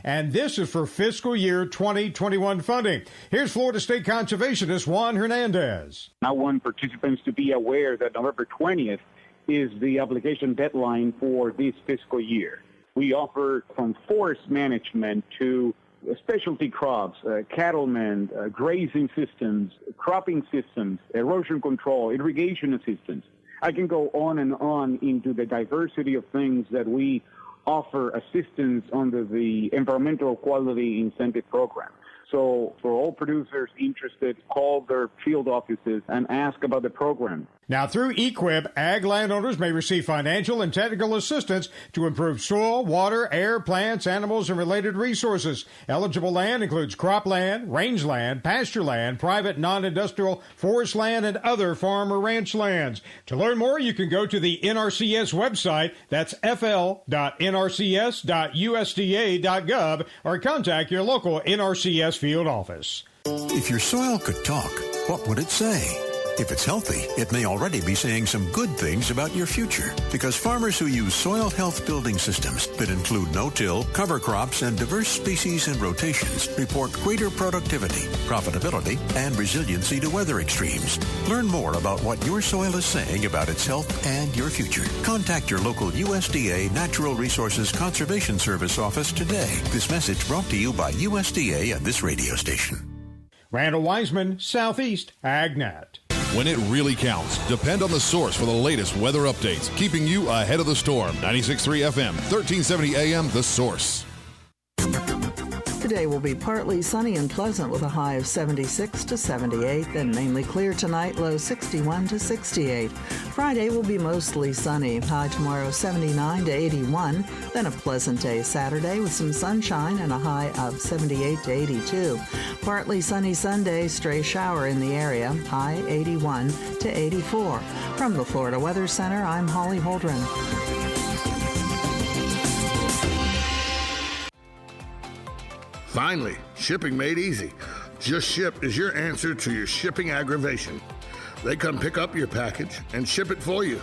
And this is for fiscal year 2021 funding. Here's Florida State Conservationist Juan Hernandez. I want participants to be aware that November 20th is the application deadline for this fiscal year. We offer from forest management to specialty crops, cattlemen, grazing systems, cropping systems, erosion control, irrigation assistance. I can go on and on into the diversity of things that we offer assistance under the Environmental Quality Incentive Program. So for all producers interested, call their field offices and ask about the program. Now, through EQIP, ag landowners may receive financial and technical assistance to improve soil, water, air, plants, animals, and related resources. Eligible land includes cropland, rangeland, pasture land, private non-industrial forest land, and other farm or ranch lands. To learn more, you can go to the NRCS website. That's fl.nrcs.usda.gov or contact your local NRCS field office. If your soil could talk, what would it say? If it's healthy, it may already be saying some good things about your future, because farmers who use soil health building systems that include no-till, cover crops, and diverse species and rotations report greater productivity, profitability, and resiliency to weather extremes. Learn more about what your soil is saying about its health and your future. Contact your local USDA Natural Resources Conservation Service office today. This message brought to you by USDA and this radio station. Randall Wiseman, Southeast AgNet. When it really counts, depend on the source for the latest weather updates, keeping you ahead of the storm. 96.3 FM, 1370 AM, The Source. Today will be partly sunny and pleasant with a high of 76 to 78, then mainly clear tonight, low 61 to 68. Friday will be mostly sunny, high tomorrow 79 to 81, then a pleasant day Saturday with some sunshine and a high of 78 to 82. Partly sunny Sunday, stray shower in the area, high 81 to 84. From the Florida Weather Center, I'm Holly Holdren. Finally, shipping made easy. Just Ship is your answer to your shipping aggravation. They come pick up your package and ship it for you.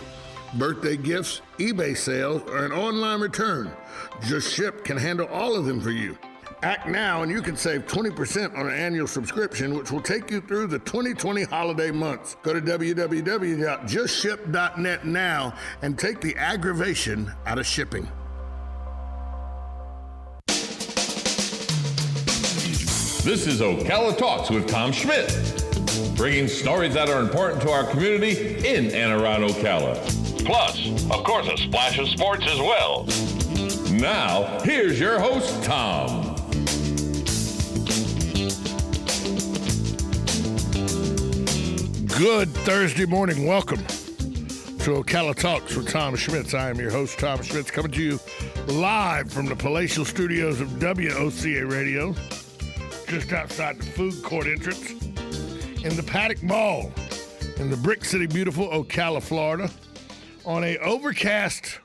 Birthday gifts, eBay sales, or an online return. Just Ship can handle all of them for you. Act now and you can save 20% on an annual subscription, which will take you through the 2020 holiday months. Go to www.justship.net now and take the aggravation out of shipping. This is Ocala Talks with Tom Schmitz, bringing stories that are important to our community in and around Ocala. Plus, of course, a splash of sports as well. Now, here's your host, Tom. Good Thursday morning. Welcome to Ocala Talks with Tom Schmitz. I am your host, Tom Schmitz, coming to you live from the palatial studios of WOCA Radio, just outside the food court entrance in the Paddock Mall in the Brick City, beautiful Ocala, Florida, on a overcast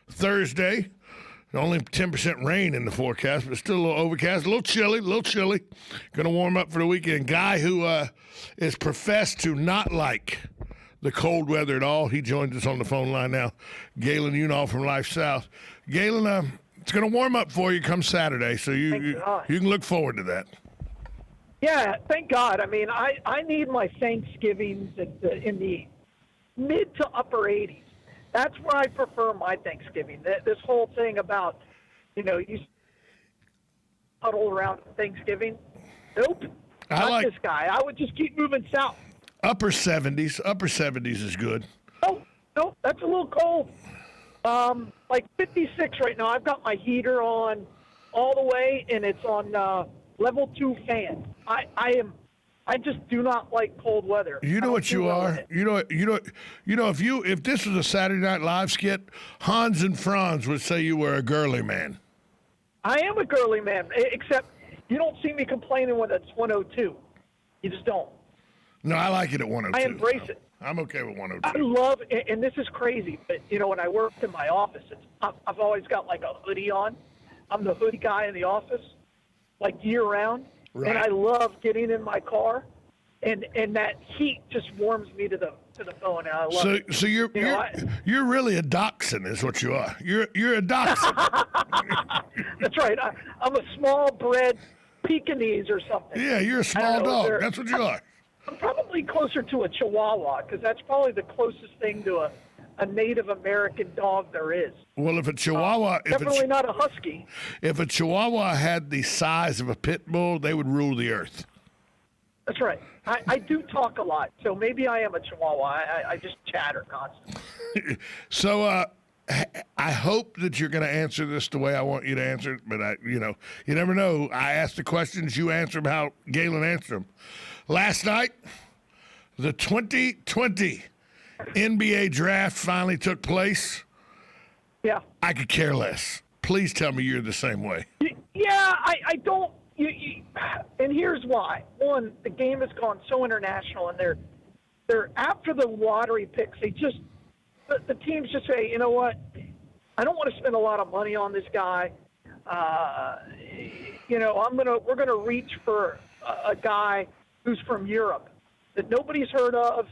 Thursday. Only 10% rain in the forecast, but still a little overcast, a little chilly. Going to warm up for the weekend. Guy who is professed to not like the cold weather at all. He joins us on the phone line now. Galen Unall from Life South. Galen, it's going to warm up for you come Saturday, so you can look forward to that. Yeah, thank God. I mean, I need my Thanksgivings in the mid to upper 80s. That's where I prefer my Thanksgiving. This whole thing about, you huddle around Thanksgiving. Nope. Not this guy. I would just keep moving south. Upper 70s. Upper 70s is good. Oh, no, that's a little cold. Like 56 right now. I've got my heater on all the way, and it's on level 2 fan. I just do not like cold weather. You know what you are? If this was a Saturday Night Live skit, Hans and Franz would say you were a girly man. I am a girly man, except you don't see me complaining when it's 102. You just don't. No, I like it at 102. I embrace it. I'm okay with 102. I love, and this is crazy, but, when I worked in my office, I've always got like a hoodie on. I'm the hoodie guy in the office, like year-round. Right. And I love getting in my car and that heat just warms me to the bone, and I love it. So you're really a dachshund, is what you are. You're a dachshund. That's right. I'm a small bred Pekingese or something. Yeah, you're a small dog. That's what you are. I'm probably closer to a Chihuahua because that's probably the closest thing to a Native American dog there is. Well, if a Chihuahua, definitely not a Husky. If a Chihuahua had the size of a pit bull, they would rule the earth. That's right. I do talk a lot, so maybe I am a Chihuahua. I just chatter constantly. So I hope that you're going to answer this the way I want you to answer it, but you never know. I ask the questions, you answer them how Galen answered them. Last night, the 2020 NBA draft finally took place. Yeah. I could care less. Please tell me you're the same way. Yeah, I don't. And here's why. One, the game has gone so international, and they're after the lottery picks. The teams just say, you know what? I don't want to spend a lot of money on this guy. We're gonna reach for a guy who's from Europe that nobody's heard of,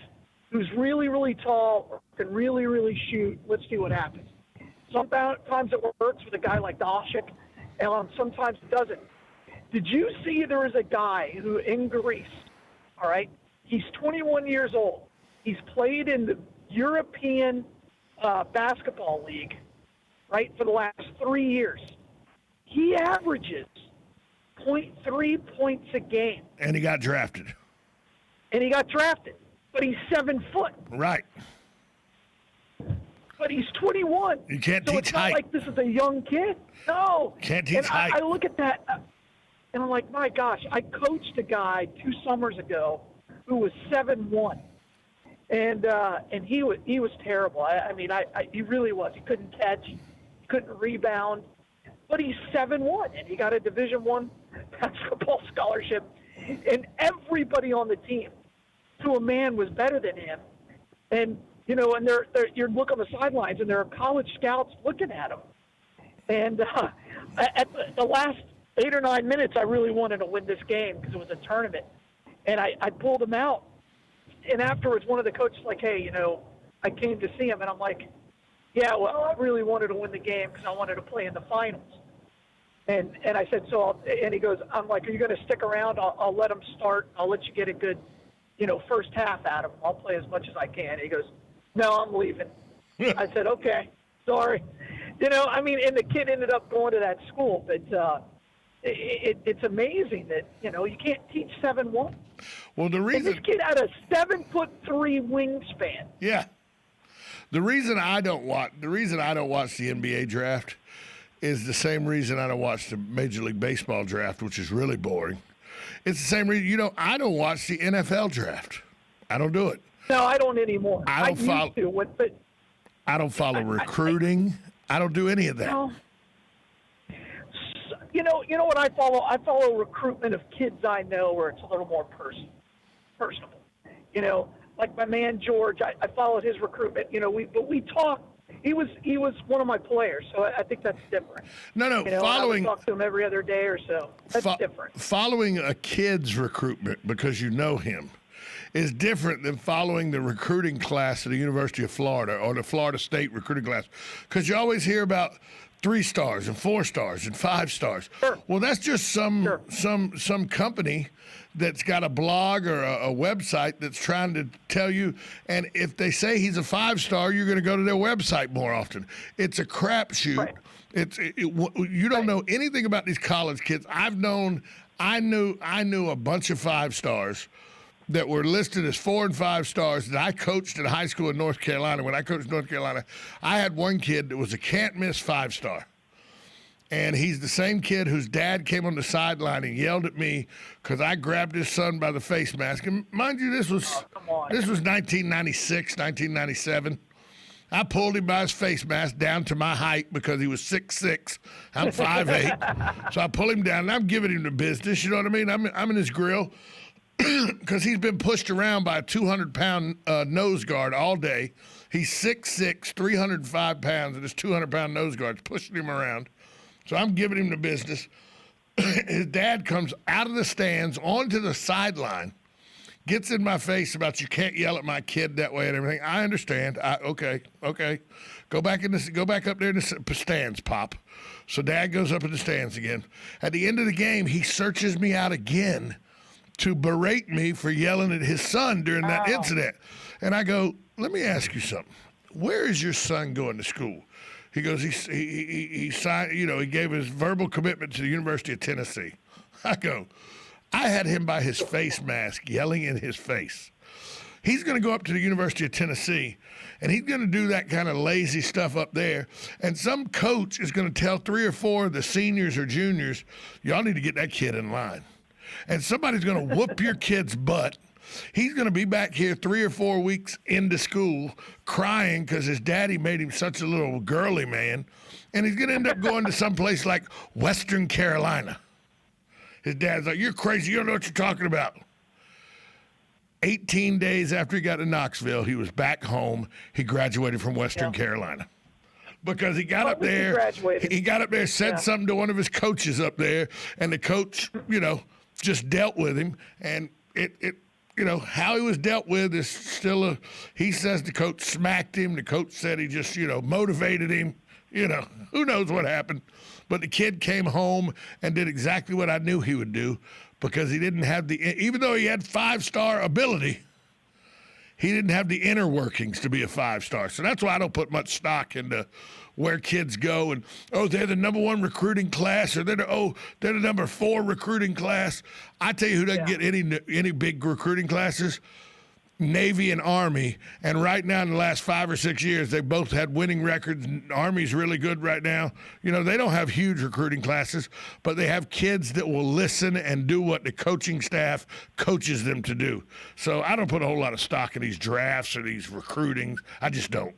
who's really, really tall, can really, really shoot. Let's see what happens. Sometimes it works with a guy like Doncic, and sometimes it doesn't. Did you see there was a guy who in Greece, all right? He's 21 years old. He's played in the European basketball league, right, for the last 3 years. He averages 0.3 points a game. And he got drafted. But he's 7 foot. Right. But he's 21. You can't so teach it's not height. like this is a young kid. No. Can't teach height. I look at that, and I'm like, my gosh, I coached a guy 2 summers ago who was 7'1", and he was terrible. He really was. He couldn't catch, he couldn't rebound, but he's 7'1", and he got a Division I basketball scholarship, and everybody on the team, to a man, was better than him, and you're looking on the sidelines, and there are college scouts looking at him, and at the last 8 or 9 minutes, I really wanted to win this game because it was a tournament. And I pulled him out. And afterwards, one of the coaches was like, hey, I came to see him. And I'm like, yeah, well, I really wanted to win the game because I wanted to play in the finals. And I said, and he goes, I'm like, are you going to stick around? I'll let him start. I'll let you get a good, first half out of him. I'll play as much as I can. And he goes, no, I'm leaving. I said, okay, sorry. And the kid ended up going to that school. But it's amazing that, you can't teach 7'1". Well, the reason... And this kid had a 7'3" wingspan. Yeah. The reason I don't watch the NBA draft is the same reason I don't watch the Major League Baseball draft, which is really boring. It's the same reason, I don't watch the NFL draft. I don't do it. No, I don't anymore. I don't follow recruiting. I don't do any of that. No. You know what I follow? I follow recruitment of kids I know where it's a little more personable. Like my man George, I followed his recruitment. We talk. He was one of my players, so I think that's different. No. I talk to him every other day or so. That's different. Following a kid's recruitment because you know him is different than following the recruiting class at the University of Florida or the Florida State recruiting class, because you always hear about 3 stars and 4 stars and 5 stars. Sure. Well, that's just some company that's got a blog or a website that's trying to tell you. And if they say he's a 5-star, you're going to go to their website more often. It's a crapshoot. Right. You don't know anything about these college kids. I knew a bunch of 5 stars that were listed as 4 and 5 stars that I coached at high school in North Carolina. When I coached North Carolina, I had one kid that was a can't-miss 5-star. And he's the same kid whose dad came on the sideline and yelled at me because I grabbed his son by the face mask. And mind you, this was 1996, 1997. I pulled him by his face mask down to my height because he was 6'6". I'm 5'8". So I pull him down, and I'm giving him the business. You know what I mean? I'm in his grill. Because he's been pushed around by a 200-pound nose guard all day. He's 6'6", 305 pounds, and his 200-pound nose guard's pushing him around. So I'm giving him the business. His dad comes out of the stands onto the sideline, gets in my face about you can't yell at my kid that way and everything. I understand. Okay. Go back up there in the stands, Pop. So Dad goes up in the stands again. At the end of the game, he searches me out again to berate me for yelling at his son during that incident. And I go, let me ask you something. Where is your son going to school? He goes, he signed, he gave his verbal commitment to the University of Tennessee. I go, I had him by his face mask yelling in his face. He's going to go up to the University of Tennessee, and he's going to do that kind of lazy stuff up there. And some coach is going to tell 3 or 4 of the seniors or juniors, y'all need to get that kid in line. And somebody's going to whoop your kid's butt. He's going to be back here 3 or 4 weeks into school crying because his daddy made him such a little girly man. And he's going to end up going to some place like Western Carolina. His dad's like, you're crazy. You don't know what you're talking about. 18 days after he got to Knoxville, he was back home. He graduated from Western Carolina. Because he got up there, said something to one of his coaches up there, and the coach, just dealt with him. And how he was dealt with is still he says the coach smacked him. The coach said he just, motivated him. Who knows what happened. But the kid came home and did exactly what I knew he would do because he didn't have even though he had 5-star ability, he didn't have the inner workings to be a 5-star. So that's why I don't put much stock into where kids go and, they're the number 1 recruiting class or they're the number 4 recruiting class. I tell you who doesn't get any big recruiting classes, Navy and Army. And right now in the last 5 or 6 years, they both had winning records. Army's really good right now. They don't have huge recruiting classes, but they have kids that will listen and do what the coaching staff coaches them to do. So I don't put a whole lot of stock in these drafts or these recruitings. I just don't.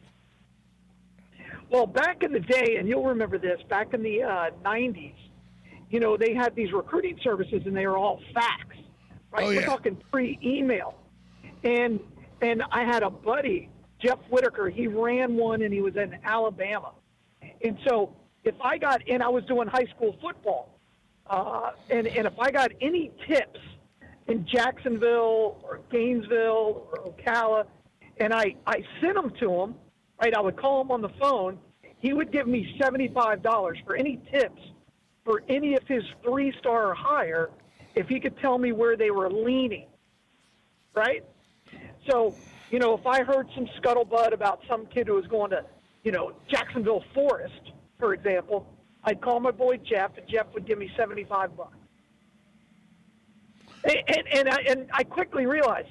Well, back in the day, and you'll remember this, back in the 90s, they had these recruiting services and they were all fax, right? Oh, yeah. We're talking pre-email. And I had a buddy, Jeff Whitaker. He ran one, and he was in Alabama. And so if I got in, I was doing high school football, and if I got any tips in Jacksonville or Gainesville or Ocala, and I sent them to him, right? I would call him on the phone. He would give me $75 for any tips for any of his 3-star or higher if he could tell me where they were leaning, right? So, if I heard some scuttlebutt about some kid who was going to, Jacksonville Forest, for example, I'd call my boy Jeff, and Jeff would give me $75. And I quickly realized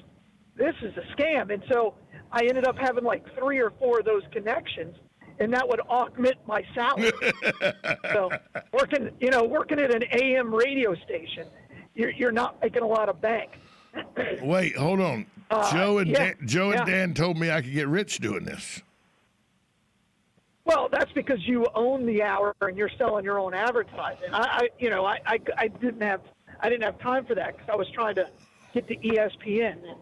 this is a scam. And so I ended up having like 3 or 4 of those connections, and that would augment my salary. So working at an AM radio station, you're not making a lot of bank. Wait, hold on. Joe and Dan told me I could get rich doing this. Well, that's because you own the hour and you're selling your own advertising. I didn't have time for that because I was trying to get to ESPN.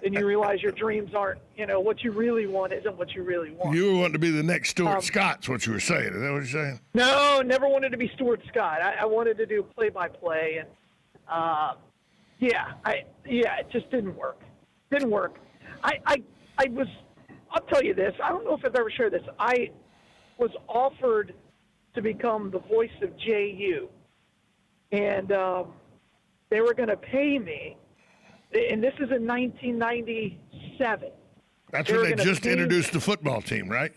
And you realize your dreams aren't, what you really want isn't what you really want. You were wanting to be the next Stuart Scott's what you were saying. Is that what you're saying? No, never wanted to be Stuart Scott. I wanted to do play-by-play, and it just didn't work. I'll tell you this. I don't know if I've ever shared this. I was offered to become the voice of JU, and they were going to pay me. And this is in 1997. That's when they just introduced the football team, right?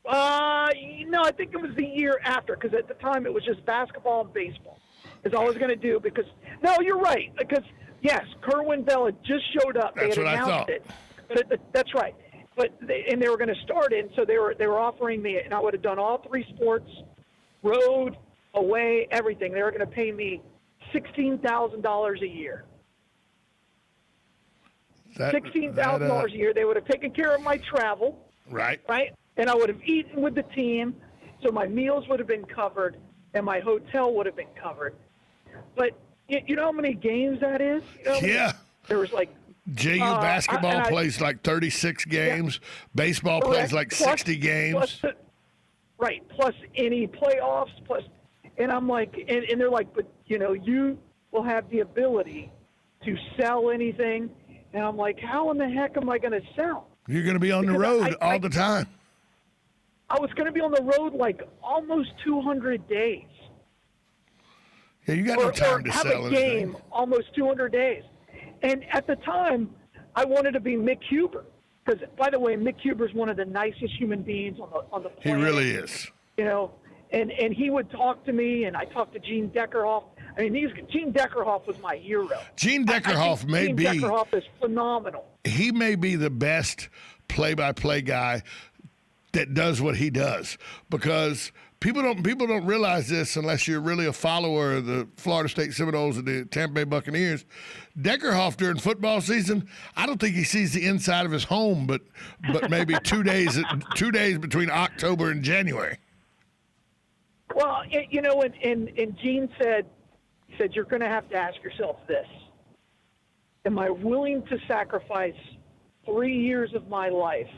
No, I think it was the year after, because at the time it was just basketball and baseball. Is all I was going to do because no, you're right. Because yes, Kerwin Bell had just showed up. That's they had announced it. But that's right. But they were going to start it, and so they were offering me, and I would have done all 3 sports, road, away, everything. They were going to pay me $16,000 a year. $16,000 a year. They would have taken care of my travel. Right. Right. And I would have eaten with the team, so my meals would have been covered, and my hotel would have been covered. But you know how many games that is? Yeah. There was like JU basketball plays like 36 games. Yeah. Baseball plays like 60 games. Plus any playoffs. And I'm like, and they're like, but you will have the ability to sell anything. And I'm like, how in the heck am I going to sell? You're going to be on the road all the time. I was going to be on the road like almost 200 days. Yeah, you got no time to sell have a game almost 200 days. And at the time, I wanted to be Mick Huber. Because, by the way, Mick Huber's one of the nicest human beings on the planet. He really is. You know, and he would talk to me, and I talked to Gene Deckerhoff. I mean, Gene Deckerhoff was my hero. Gene Deckerhoff Gene Deckerhoff is phenomenal. He may be the best play-by-play guy that does what he does, because people don't realize this unless you're really a follower of the Florida State Seminoles and the Tampa Bay Buccaneers. Deckerhoff during football season, I don't think he sees the inside of his home, but maybe 2 days between October and January. Well, you know, and Gene said you're going to have to ask yourself this: am I willing to sacrifice 3 years of my life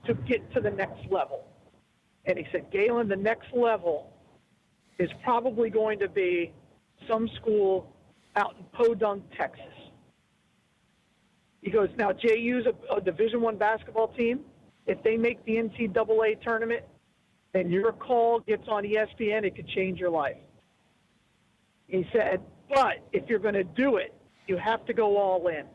to get to the next level? And he said, Galen, the next level is probably going to be some school out in Podunk, Texas. He goes, now JU's a Division I basketball team. If they make the NCAA tournament and your call gets on ESPN, it could change your life. He said, but if you're going to do it, you have to go all in.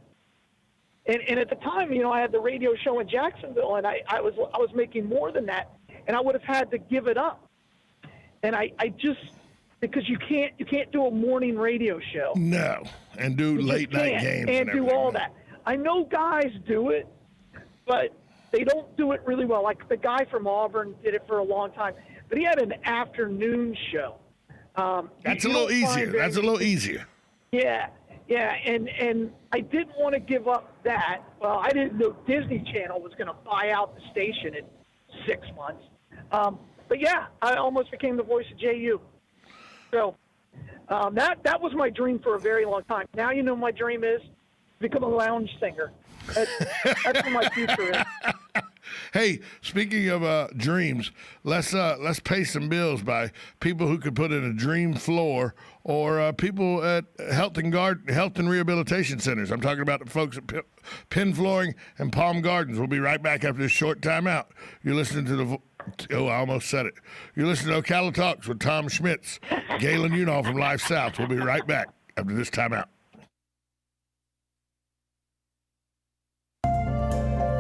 And at the time, you know, I had the radio show in Jacksonville, and I was making more than that, and I would have had to give it up. And I just, because you can't do a morning radio show. No, and do late night games and do all that. I know guys do it, but they don't do it really well. Like the guy from Auburn did it for a long time, but he had an afternoon show. That's a little easier. Yeah. Yeah, and I didn't want to give up that. Well, I didn't know Disney Channel was going to buy out the station in 6 months. But yeah, I almost became the voice of JU. So that was my dream for a very long time. Now you know my dream is to become a lounge singer. That's what my future is. Hey, speaking of dreams, let's pay some bills by people who could put in a dream floor, or people at health and rehabilitation centers. I'm talking about the folks at Penn Flooring and Palm Gardens. We'll be right back after this short timeout. You're listening to I almost said it. You're listening to Ocala Talks with Tom Schmitz, Galen Unall from Life South. We'll be right back after this timeout.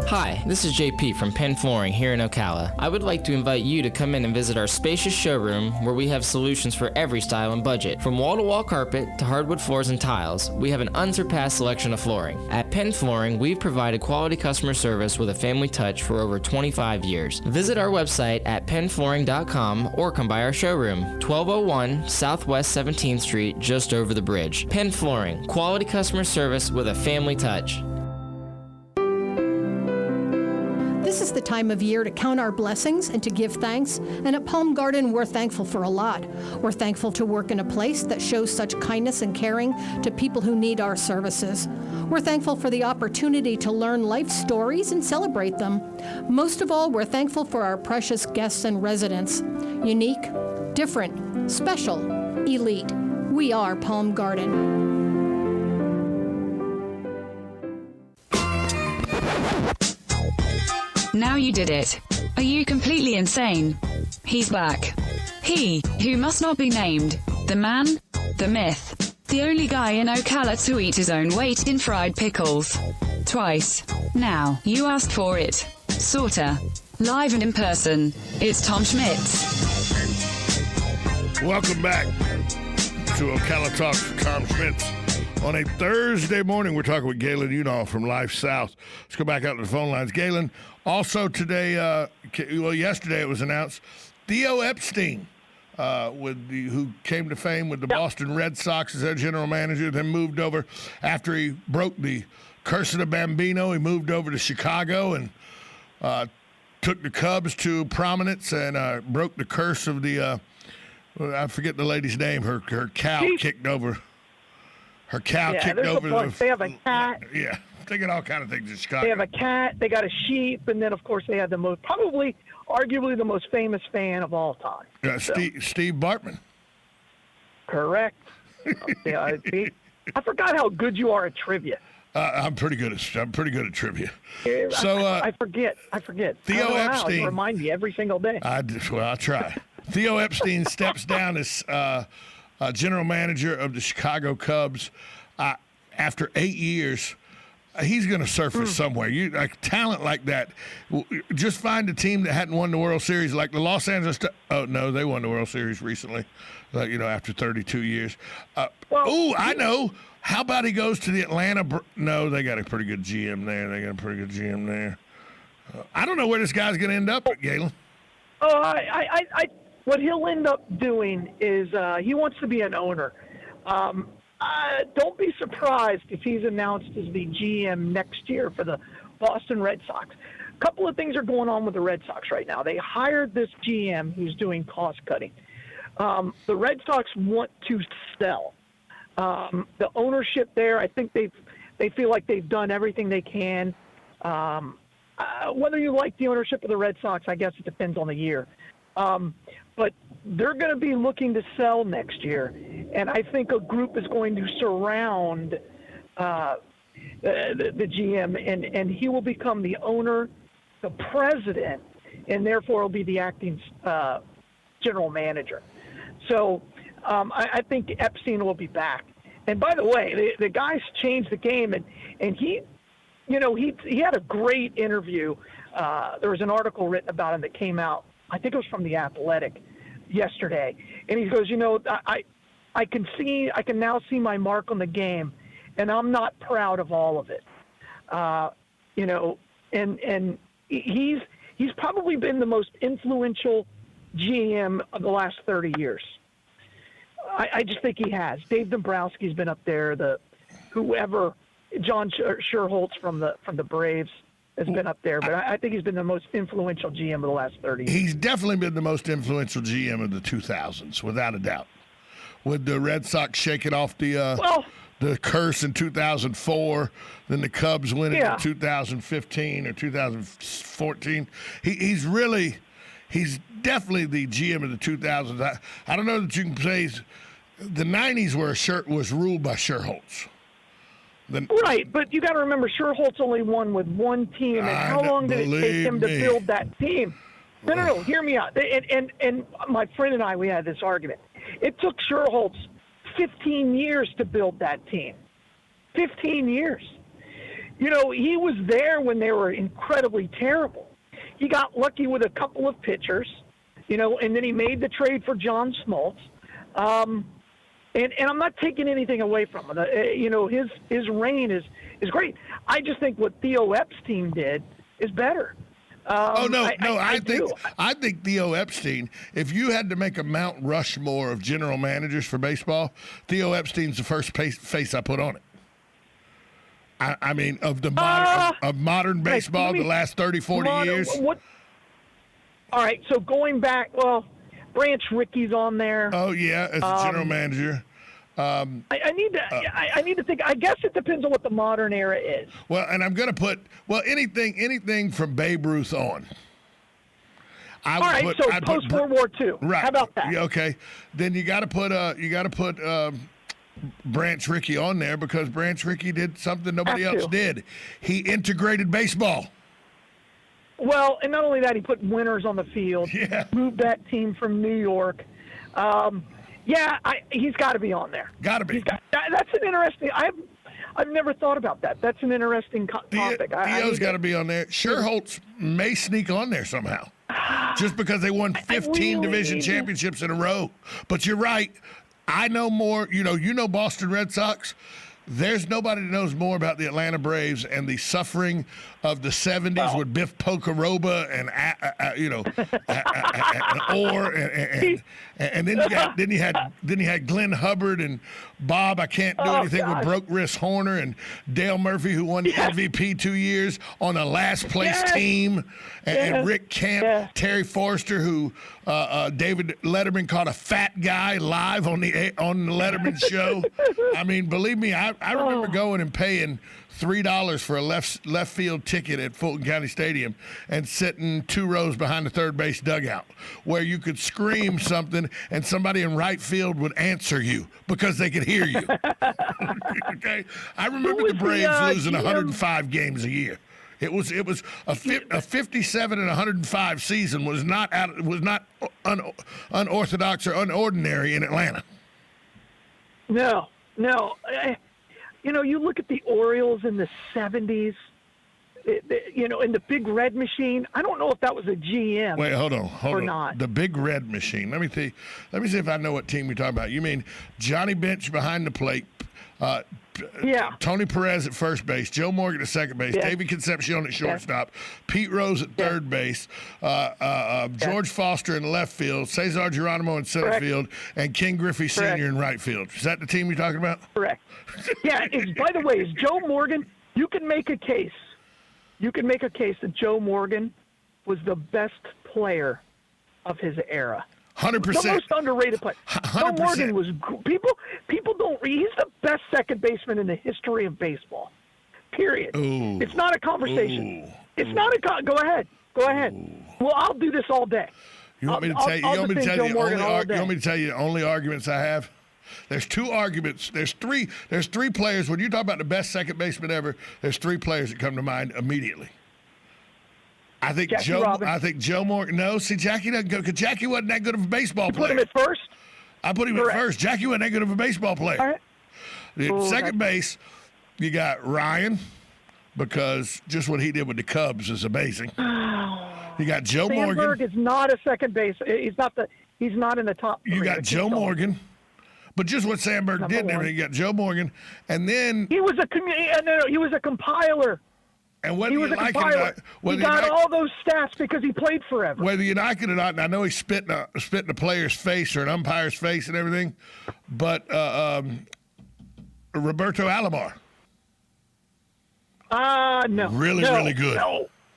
Hi, this is JP from Penn Flooring here in Ocala. I would like to invite you to come in and visit our spacious showroom where we have solutions for every style and budget. From wall-to-wall carpet to hardwood floors and tiles, we have an unsurpassed selection of flooring. At Penn Flooring, we've provided quality customer service with a family touch for over 25 years. Visit our website at pennflooring.com or come by our showroom, 1201 Southwest 17th Street, just over the bridge. Penn Flooring, quality customer service with a family touch. This is the time of year to count our blessings and to give thanks, and at Palm Garden, we're thankful for a lot. We're thankful to work in a place that shows such kindness and caring to people who need our services. We're thankful for the opportunity to learn life stories and celebrate them. Most of all, we're thankful for our precious guests and residents. Unique, different, special, elite. We are Palm Garden. Now you did it. Are you completely insane? He's back. He, who must not be named. The man, the myth. The only guy in Ocala to eat his own weight in fried pickles. Twice. Now, you asked for it. Sorta. Live and in person. It's Tom Schmitz. Welcome back to Ocala Talks with Tom Schmitz. On a Thursday morning, we're talking with Galen Unall from Life South. Let's go back out to the phone lines. Galen, also today, yesterday it was announced, Theo Epstein, who came to fame with the Boston Red Sox as their general manager, then moved over after he broke the curse of the Bambino. He moved over to Chicago and took the Cubs to prominence and broke the curse of the, I forget the lady's name, her cow kicked over. Her cow kicked over They have a cat. Yeah, they got all kind of things in Chicago. They have a cat. They got a sheep, and then of course they had the most, arguably the most famous fan of all time. Steve Bartman. Correct. I forgot how good you are at trivia. I'm pretty good at trivia. So I forget. Theo Epstein. You remind me every single day. I try. Theo Epstein steps down as general manager of the Chicago Cubs after 8 years. He's going to surface somewhere. Talent like that. Just find a team that hadn't won the World Series, like the Los Angeles. Oh no, they won the World Series recently. After 32 years. I know. How about he goes to the Atlanta? No, they got a pretty good GM there. I don't know where this guy's going to end up, Galen. Oh, what he'll end up doing is he wants to be an owner. Don't be surprised if he's announced as the GM next year for the Boston Red Sox. A couple of things are going on with the Red Sox right now. They hired this GM who's doing cost cutting. The Red Sox want to sell. The ownership there, I think they feel like they've done everything they can. Whether you like the ownership of the Red Sox, I guess it depends on the year. But they're going to be looking to sell next year, and I think a group is going to surround the GM, and he will become the owner, the president, and therefore will be the acting general manager. So I think Epstein will be back. And by the way, the guy's changed the game, and he had a great interview. There was an article written about him that came out, I think it was from The Athletic yesterday. And he goes, I can now see my mark on the game, and I'm not proud of all of it. And he's probably been the most influential GM of the last 30 years. I just think he has. Dave Dombrowski's been up there. John Sherholtz from the Braves has been up there, but I think he's been the most influential GM of the last 30 years. He's definitely been the most influential GM of the 2000s, without a doubt. With the Red Sox shaking off the curse in 2004, then the Cubs winning in 2015 or 2014. He's definitely the GM of the 2000s. I don't know that you can say the 90s was ruled by Sherholtz. Right, but you got to remember, Sherholtz only won with one team, and how long did it take him to build that team? No, hear me out. And my friend and I, we had this argument. It took Sherholtz 15 years to build that team. 15 years. He was there when they were incredibly terrible. He got lucky with a couple of pitchers, and then he made the trade for John Schmitz. And I'm not taking anything away from him. His reign is great. I just think what Theo Epstein did is better. I think Theo Epstein, if you had to make a Mount Rushmore of general managers for baseball, Theo Epstein's the first face I put on it. I mean, of modern baseball, the last 30, 40 years. All right, so going back, Branch Rickey's on there. Oh yeah, as a general manager. I need to think. I guess it depends on what the modern era is. Well, and I'm going to put anything from Babe Ruth on. Post World War II. Right. How about that? Okay. Then you got to put Branch Rickey on there, because Branch Rickey did something nobody else did. He integrated baseball. Well, and not only that, he put winners on the field. Yeah. Moved that team from New York. He's got to be on there. Got to be. That's an interesting. I've never thought about that. That's an interesting topic. Theo's got to be on there. Sherholtz may sneak on there somehow, just because they won 15 division championships in a row. But you're right. I know more. You know Boston Red Sox. There's nobody that knows more about the Atlanta Braves and the suffering of the 70s with Biff Pocoroba and Orr and then you had Glenn Hubbard and Bob. I can't do anything with broke wrist Horner and Dale Murphy, who won the MVP 2 years on a last place team, and Rick Camp, Terry Forster, who David Letterman caught a fat guy live on the Letterman show. I mean, believe me, I I remember going and paying $3 for a left field ticket at Fulton County Stadium and sitting 2 rows behind the third base dugout where you could scream something and somebody in right field would answer you because they could hear you. Okay, I remember the Braves losing 105 games a year. It was a 57 and 105 season was not unorthodox or unordinary in Atlanta. No. You look at the Orioles in the 70s, in the Big Red Machine. I don't know if that was a GM. Wait, hold on. Not. The Big Red Machine. Let me see if I know what team you're talking about. You mean Johnny Bench behind the plate, Tony Perez at first base, Joe Morgan at second base, David Concepcion at shortstop, Pete Rose at third base, George Foster in left field, Cesar Geronimo in center field, and Ken Griffey Sr. in right field. Is that the team you're talking about? Correct. Yeah. By the way, is Joe Morgan? You can make a case. That Joe Morgan was the best player of his era. 100%. The most underrated player. 100%. Joe Morgan was people don't. He's the best second baseman in the history of baseball. Period. Ooh. It's not a conversation. Ooh. It's not a. Go ahead. Ooh. Well, I'll do this all day. You want me to tell you? You want me to tell you the only arguments I have? There's 2 arguments. There's three players. When you talk about the best second baseman ever, there's 3 players that come to mind immediately. I think Joe Morgan. No, see, Jackie doesn't go because Jackie wasn't that good of a baseball player. Put him at first? I put him at first. Jackie wasn't that good of a baseball player. All right. Second base, you got Ryan because just what he did with the Cubs is amazing. You got Joe Morgan. Sandberg is not a second base. He's not in the top 3. You got Joe Morgan. But just what Sandberg did there, you got Joe Morgan, and then he was a compiler. And whether he was you a like compiler. it or not, he got all those stats because he played forever. Whether you like it or not, and I know he spit in a player's face or an umpire's face and everything, but Roberto Alomar. No. Really good.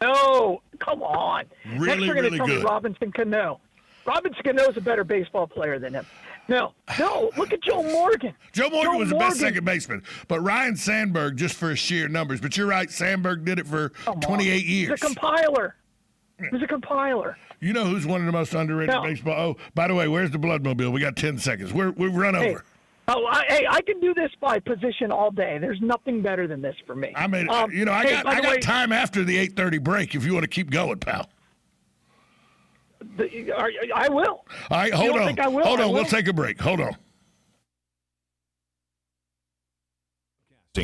No, come on. Really, Next you're really tell good. Me Robinson Cano. Robinson Cano is a better baseball player than him. No, look at Joe Morgan. Joe Morgan was the best second baseman, but Ryan Sandberg just for his sheer numbers. But you're right, Sandberg did it for 28 years. He's a compiler. He's a compiler. You know who's one of the most underrated baseball? Oh, by the way, where's the Bloodmobile? We got 10 seconds. We've run over. I can do this by position all day. There's nothing better than this for me. I mean, I got time after the 8:30 break if you want to keep going, pal. I will. All right, hold on. Think I will? Hold on. We'll take a break. Hold on.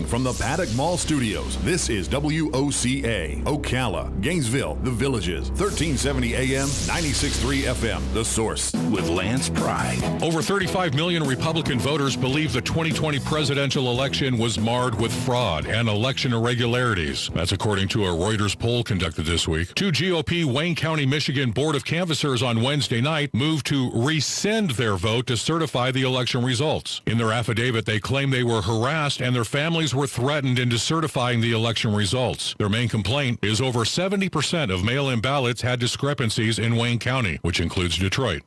From the Paddock Mall Studios, this is WOCA, Ocala, Gainesville, The Villages, 1370 AM, 96.3 FM, The Source. With Lance Pride. Over 35 million Republican voters believe the 2020 presidential election was marred with fraud and election irregularities. That's according to a Reuters poll conducted this week. 2 GOP Wayne County, Michigan Board of Canvassers on Wednesday night moved to rescind their vote to certify the election results. In their affidavit, they claim they were harassed and their families were threatened into certifying the election results. Their main complaint is over 70% of mail-in ballots had discrepancies in Wayne County, which includes Detroit.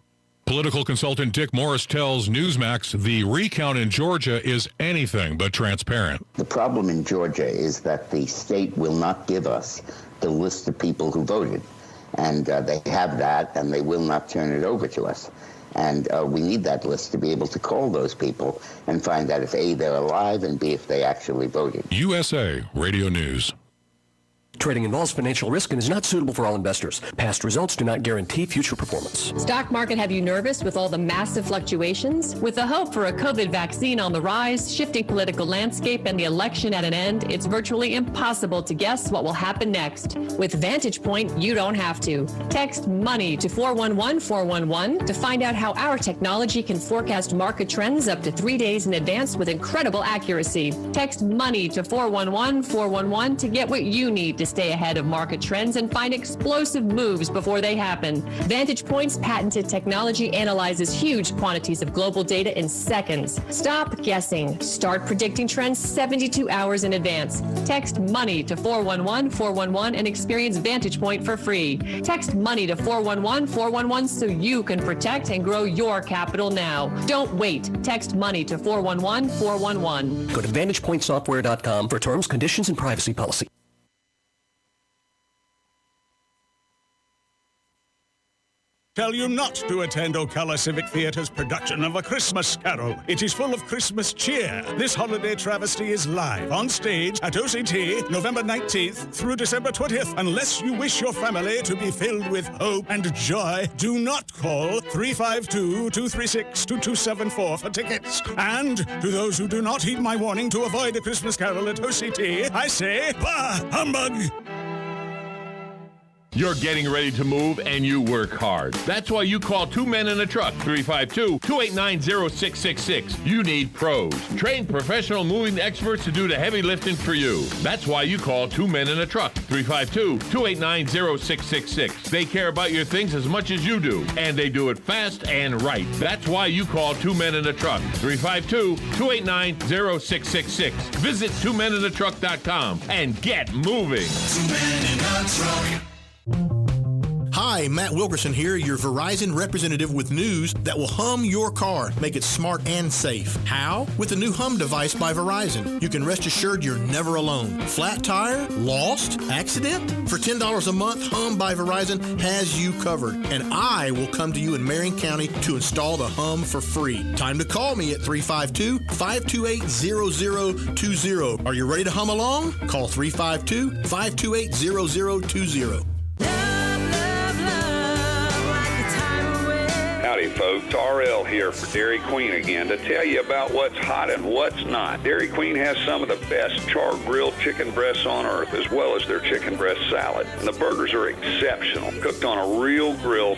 Political consultant Dick Morris tells Newsmax the recount in Georgia is anything but transparent. The problem in Georgia is that the state will not give us the list of people who voted. And they have that, and they will not turn it over to us. And we need that list to be able to call those people and find out if A, they're alive, and B, if they actually voted. USA Radio News. Trading involves financial risk and is not suitable for all investors. Past results do not guarantee future performance. Stock market have you nervous with all the massive fluctuations? With the hope for a COVID vaccine on the rise, shifting political landscape, and the election at an end, it's virtually impossible to guess what will happen next. With Vantage Point, you don't have to. Text MONEY to 411-411 to find out how our technology can forecast market trends up to 3 days in advance with incredible accuracy. Text MONEY to 411-411 to get what you need to stay ahead of market trends and find explosive moves before they happen. Vantage Point's patented technology analyzes huge quantities of global data in seconds. Stop guessing. Start predicting trends 72 hours in advance. Text MONEY to 411-411 and experience Vantage Point for free. Text MONEY to 411-411 so you can protect and grow your capital now. Don't wait. Text MONEY to 411-411. Go to VantagePointSoftware.com for terms, conditions, and privacy policy. Tell you not to attend Ocala Civic Theatre's production of A Christmas Carol. It is full of Christmas cheer. This holiday travesty is live on stage at OCT November 19th through December 20th. Unless you wish your family to be filled with hope and joy, do not call 352-236-2274 for tickets. And to those who do not heed my warning to avoid A Christmas Carol at OCT, I say, bah, humbug! You're getting ready to move and you work hard. That's why you call Two Men in a Truck, 352-289-0666. You need pros. Trained professional moving experts to do the heavy lifting for you. That's why you call Two Men in a Truck, 352-289-0666. They care about your things as much as you do, and they do it fast and right. That's why you call Two Men in a Truck, 352-289-0666. Visit twomeninatruck.com and get moving. Two Men in a Truck. Hi, Matt Wilkerson here, your Verizon representative with news that will hum your car, make it smart and safe. How? With the new Hum device by Verizon. You can rest assured you're never alone. Flat tire? Lost? Accident? For $10 a month, Hum by Verizon has you covered. And I will come to you in Marion County to install the Hum for free. Time to call me at 352-528-0020. Are you ready to hum along? Call 352-528-0020. Howdy, folks. RL here for Dairy Queen again to tell you about what's hot and what's not. Dairy Queen has some of the best char-grilled chicken breasts on earth, as well as their chicken breast salad. And the burgers are exceptional, cooked on a real grill